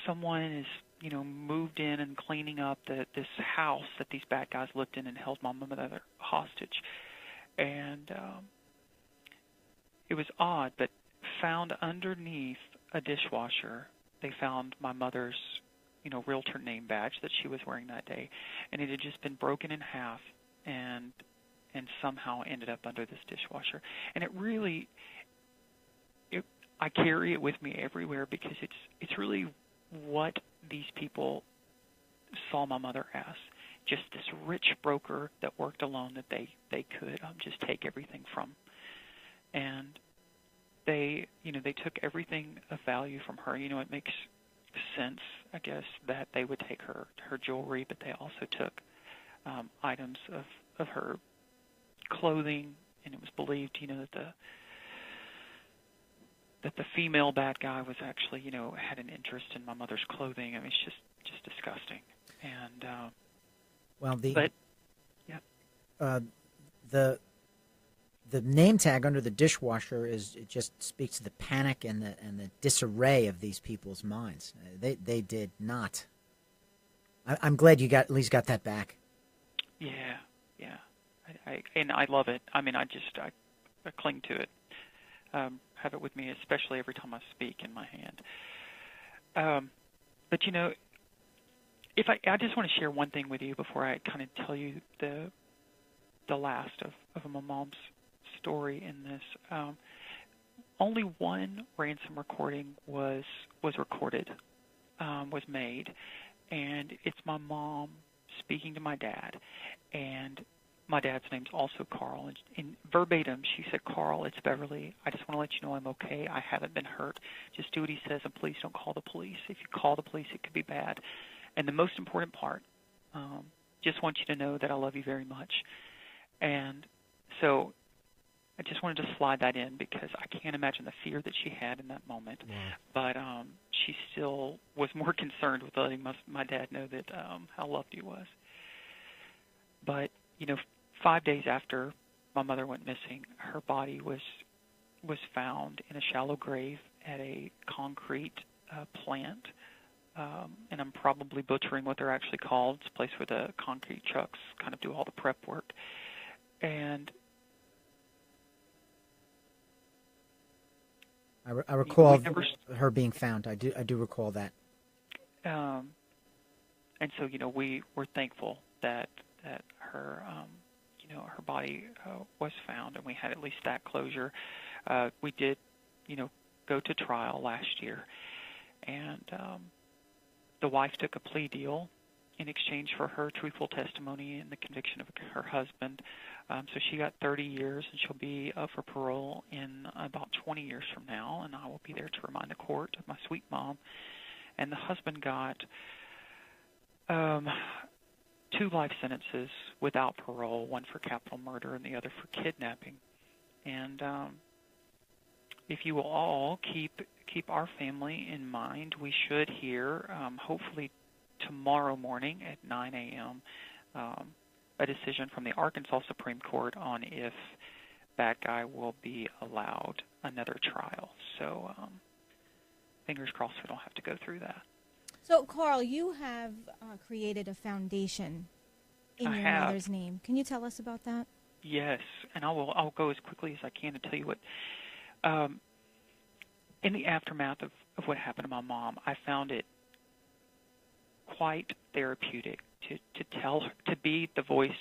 S9: someone is moved in and cleaning up this house that these bad guys lived in and held my mother hostage. And it was odd, but found underneath a dishwasher, they found my mother's, realtor name badge that she was wearing that day, and it had just been broken in half and and somehow ended up under this dishwasher. And it really, I carry it with me everywhere because it's really what these people saw my mother as, just this rich broker that worked alone that they could just take everything from. And they took everything of value from her. It makes sense, I guess, that they would take her jewelry, but they also took items of her clothing, and it was believed, that the female bad guy was actually, had an interest in my mother's clothing. I mean, it's just disgusting. And
S3: the name tag under the dishwasher it just speaks to the panic and the disarray of these people's minds. They did not. I'm glad you at least got that back. Yeah.
S9: I love it. I mean, I cling to it. Have it with me, especially every time I speak, in my hand. But if I just want to share one thing with you before I kind of tell you the last of my mom's story in this. Only one ransom recording was recorded, was made, and it's my mom speaking to my dad, and my dad's name's also Carl. And in verbatim, she said, "Carl, it's Beverly. I just want to let you know I'm okay. I haven't been hurt. Just do what he says, and please don't call the police. If you call the police, it could be bad. And the most important part, just want you to know that I love you very much." And so I just wanted to slide that in because I can't imagine the fear that she had in that moment. Yeah. But she still was more concerned with letting my dad know that how loved he was. But 5 days after my mother went missing, her body was found in a shallow grave at a concrete plant. And I'm probably butchering what they're actually called. It's a place where the concrete trucks kind of do all the prep work. And
S3: I recall her being found. I do recall that.
S9: And so we're thankful that her her body was found, and we had at least that closure. We did go to trial last year, and the wife took a plea deal in exchange for her truthful testimony and the conviction of her husband. So she got 30 years, and she'll be up for parole in about 20 years from now, and I will be there to remind the court of my sweet mom. And the husband got 2 life sentences without parole, one for capital murder and the other for kidnapping. And if you will all keep our family in mind, we should hear, hopefully tomorrow morning at 9 a.m., a decision from the Arkansas Supreme Court on if that guy will be allowed another trial. So fingers crossed we don't have to go through that.
S2: So, Carl, you have created a foundation in your mother's name. Can you tell us about that?
S9: Yes, and I'll go as quickly as I can to tell you what. In the aftermath of what happened to my mom, I found it quite therapeutic to tell her, to be the voice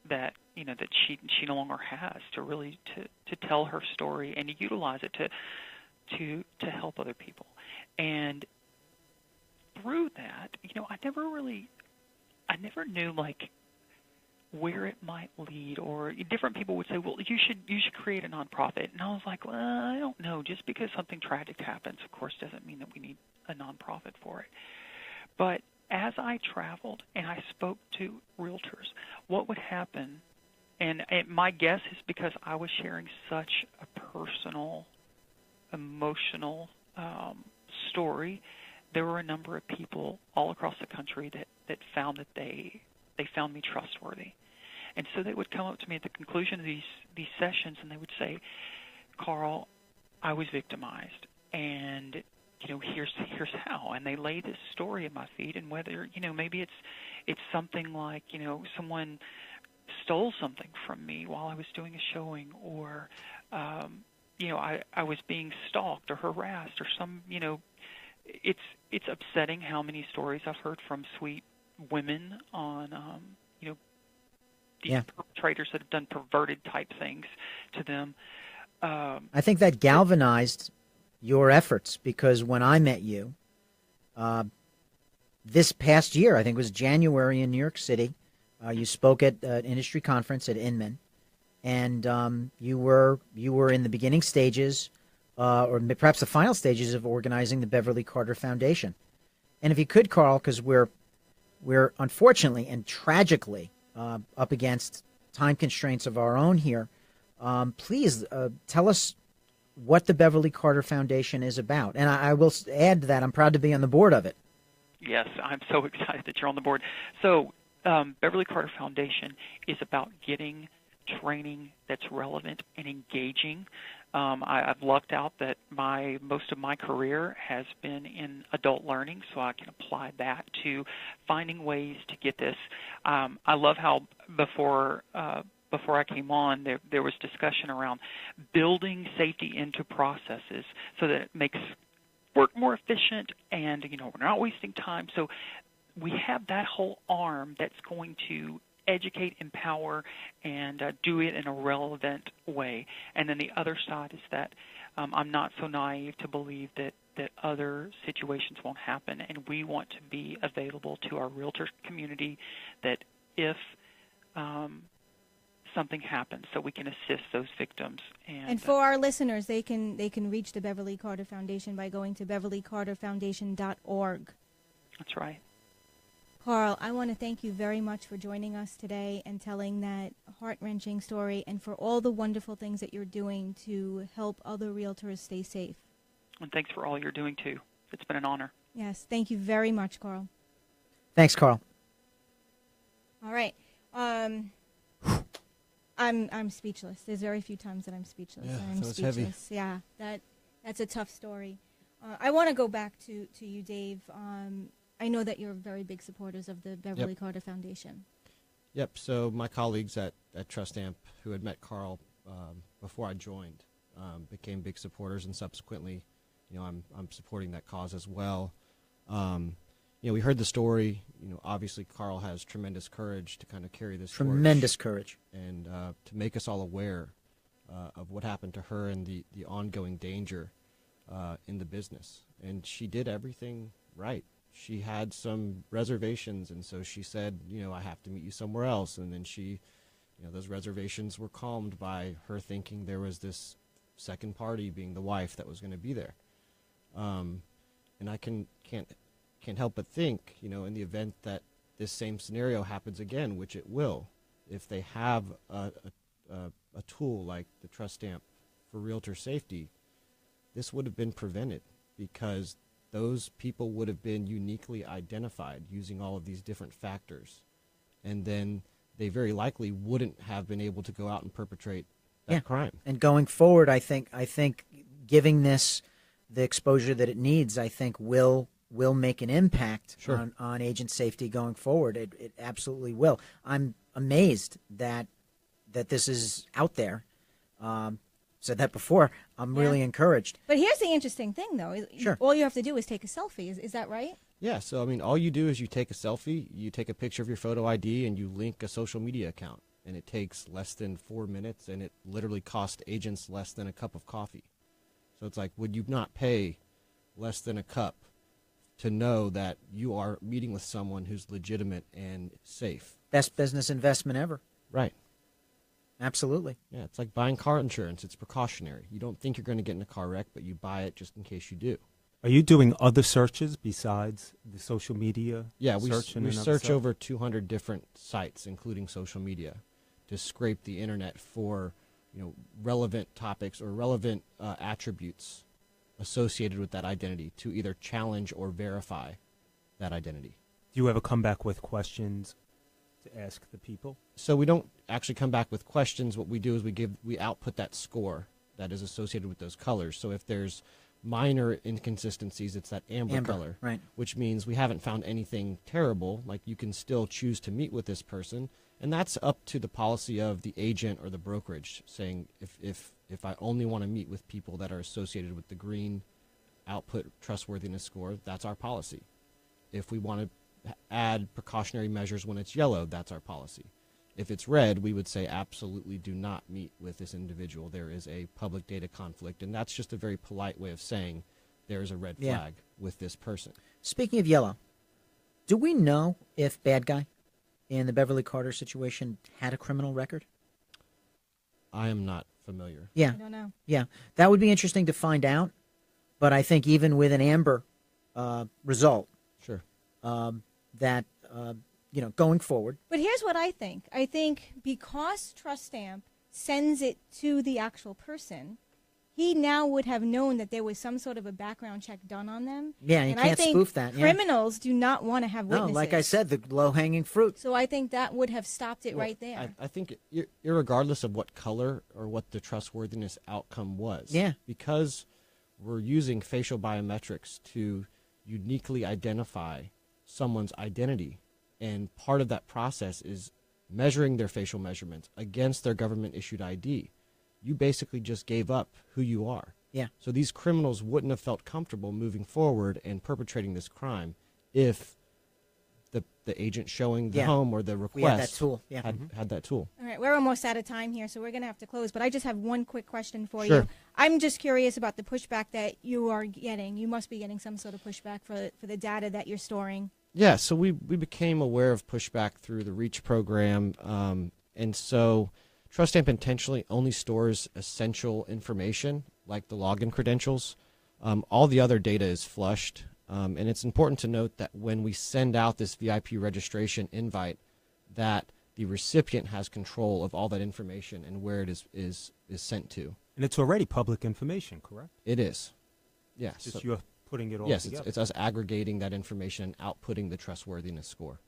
S9: that that she no longer has, to really to tell her story and to utilize it to help other people. And through that, I never knew where it might lead, or different people would say, well, you should create a nonprofit. And I was like, well, I don't know. Just because something tragic happens, of course, doesn't mean that we need a nonprofit for it. But as I traveled and I spoke to realtors, what would happen, and my guess is because I was sharing such a personal, emotional story, there were a number of people all across the country that found that they found me trustworthy. And so they would come up to me at the conclusion of these sessions, and they would say, Carl, I was victimized, and here's how. And they lay this story at my feet, and whether maybe it's something like someone stole something from me while I was doing a showing, or I was being stalked or harassed, or some it's upsetting how many stories I've heard from sweet women on these perpetrators that have done perverted type things to them.
S3: I think that galvanized your efforts, because when I met you this past year, I think it was January in New York City, you spoke at an industry conference at Inman, and you were in the beginning stages, or perhaps the final stages of organizing the Beverly Carter Foundation. And if you could, Carl, because we're unfortunately and tragically up against time constraints of our own here, please tell us what the Beverly Carter Foundation is about. And I will add that I'm proud to be on the board of it.
S9: Yes, I'm so excited that you're on the board. So Beverly Carter Foundation is about getting training that's relevant and engaging. I've lucked out that most of my career has been in adult learning, so I can apply that to finding ways to get this. I love how before I came on, there was discussion around building safety into processes so that it makes work more efficient, and we're not wasting time. So we have that whole arm that's going to educate, empower, and do it in a relevant way. And then the other side is that I'm not so naive to believe that other situations won't happen, and we want to be available to our realtor community that if something happens, so we can assist those victims.
S2: And for our listeners, they can reach the Beverly Carter Foundation by going to beverlycarterfoundation.org.
S9: That's right.
S2: Carl, I want to thank you very much for joining us today and telling that heart-wrenching story, and for all the wonderful things that you're doing to help other realtors stay safe.
S9: And thanks for all you're doing, too. It's been an honor.
S2: Yes, thank you very much, Carl.
S3: Thanks, Carl.
S2: All right. I'm speechless. There's very few times that I'm speechless.
S5: Yeah,
S2: I'm
S5: that was
S2: speechless.
S5: heavy.
S2: Yeah, that's a tough story. I want to go back to you, Dave. I know that you're very big supporters of the Beverly Carter Foundation.
S5: Yep. So my colleagues at Trust Amp, who had met Carl before I joined, became big supporters, and subsequently, I'm supporting that cause as well. We heard the story. Obviously Carl has tremendous courage to kind of carry this
S3: Tremendous courage.
S5: And to make us all aware of what happened to her and the ongoing danger in the business. And she did everything right. She had some reservations, and so she said, I have to meet you somewhere else. And then she, those reservations were calmed by her thinking there was this second party, being the wife, that was going to be there. And I can't help but think, in the event that this same scenario happens again, which it will, if they have a tool like the Trust Stamp for Realtor Safety, this would have been prevented, because those people would have been uniquely identified using all of these different factors. And then they very likely wouldn't have been able to go out and perpetrate that crime.
S3: And going forward, I think giving this the exposure that it needs, I think will make an impact on agent safety going forward. It absolutely will. I'm amazed that this is out there. Said that before. I'm really encouraged.
S2: But here's the interesting thing, though.
S3: Sure.
S2: All you have to do is take a selfie. Is that right?
S5: Yeah. So, all you do is you take a selfie, you take a picture of your photo ID, and you link a social media account. And it takes less than 4 minutes, and it literally costs agents less than a cup of coffee. So it's like, would you not pay less than a cup to know that you are meeting with someone who's legitimate and safe?
S3: Best business investment ever.
S5: Right.
S3: Absolutely.
S5: Yeah, it's like buying car insurance. It's precautionary. You don't think you're going to get in a car wreck, but you buy it just in case you do.
S4: Are you doing other searches besides the social media?
S5: Yeah, we search
S4: stuff?
S5: over 200 different sites, including social media, to scrape the internet for relevant topics or relevant attributes associated with that identity to either challenge or verify that identity.
S4: Do you ever come back with questions to ask the people?
S5: So we don't actually come back with questions. What we do is we output that score that is associated with those colors. So if there's minor inconsistencies, it's that amber color,
S3: right? Which
S5: means we haven't found anything terrible. Like, you can still choose to meet with this person, and that's up to the policy of the agent or the brokerage, saying if I only want to meet with people that are associated with the green output trustworthiness score, that's our policy. If we want to add precautionary measures when it's yellow, that's our policy. If it's red, we would say absolutely do not meet with this individual. There is a public data conflict, and that's just a very polite way of saying there is a red flag with this person.
S3: Speaking of yellow, do we know if bad guy in the Beverly Carter situation had a criminal record?
S5: I am not familiar.
S3: Yeah.
S2: I don't know.
S3: Yeah. That would be interesting to find out. But I think even with an amber result,
S5: Sure.
S3: That, going forward.
S2: But here's what I think. I think because Trust Stamp sends it to the actual person, he now would have known that there was some sort of a background check done on them.
S3: Yeah, you
S2: and
S3: can't
S2: I think
S3: spoof that.
S2: Criminals do not want to have
S3: No,
S2: witnesses.
S3: like I said, the low-hanging fruit.
S2: So I think that would have stopped it
S5: Well,
S2: right there.
S5: I think irregardless of what color or what the trustworthiness outcome was, because we're using facial biometrics to uniquely identify someone's identity, and part of that process is measuring their facial measurements against their government-issued ID. You basically just gave up who you are.
S3: Yeah.
S5: So these criminals wouldn't have felt comfortable moving forward and perpetrating this crime if the agent showing the home or the request
S3: we had that tool.
S5: Had that tool.
S2: All right, we're almost out of time here, so we're going to have to close. But I just have one quick question for
S5: Sure.
S2: you. I'm just curious about the pushback that you are getting. You must be getting some sort of pushback for the data that you're storing.
S5: Yeah, so we became aware of pushback through the REACH program, and so TrustStamp intentionally only stores essential information like the login credentials. All the other data is flushed, and it's important to note that when we send out this VIP registration invite, that the recipient has control of all that information and where it is sent to.
S4: And it's already public information, correct?
S5: It is. Yes.
S4: It's just you're putting it all
S5: yes,
S4: together.
S5: it's us aggregating that information and outputting the trustworthiness score.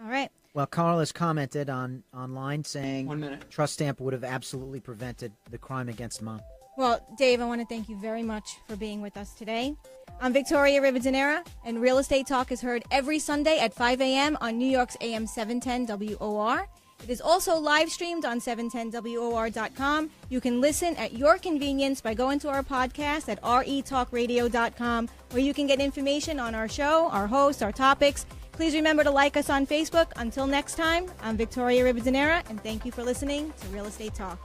S2: All right.
S3: Well, Carl has commented online saying
S10: 1 minute.
S3: Trust Stamp would have absolutely prevented the crime against Mom.
S2: Well, Dave, I want to thank you very much for being with us today. I'm Victoria Rivadeneira, and Real Estate Talk is heard every Sunday at 5 a.m. on New York's AM 710 WOR. It is also live streamed on 710WOR.com. You can listen at your convenience by going to our podcast at retalkradio.com, where you can get information on our show, our hosts, our topics. Please remember to like us on Facebook. Until next time, I'm Victoria Rivadeneira, and thank you for listening to Real Estate Talk.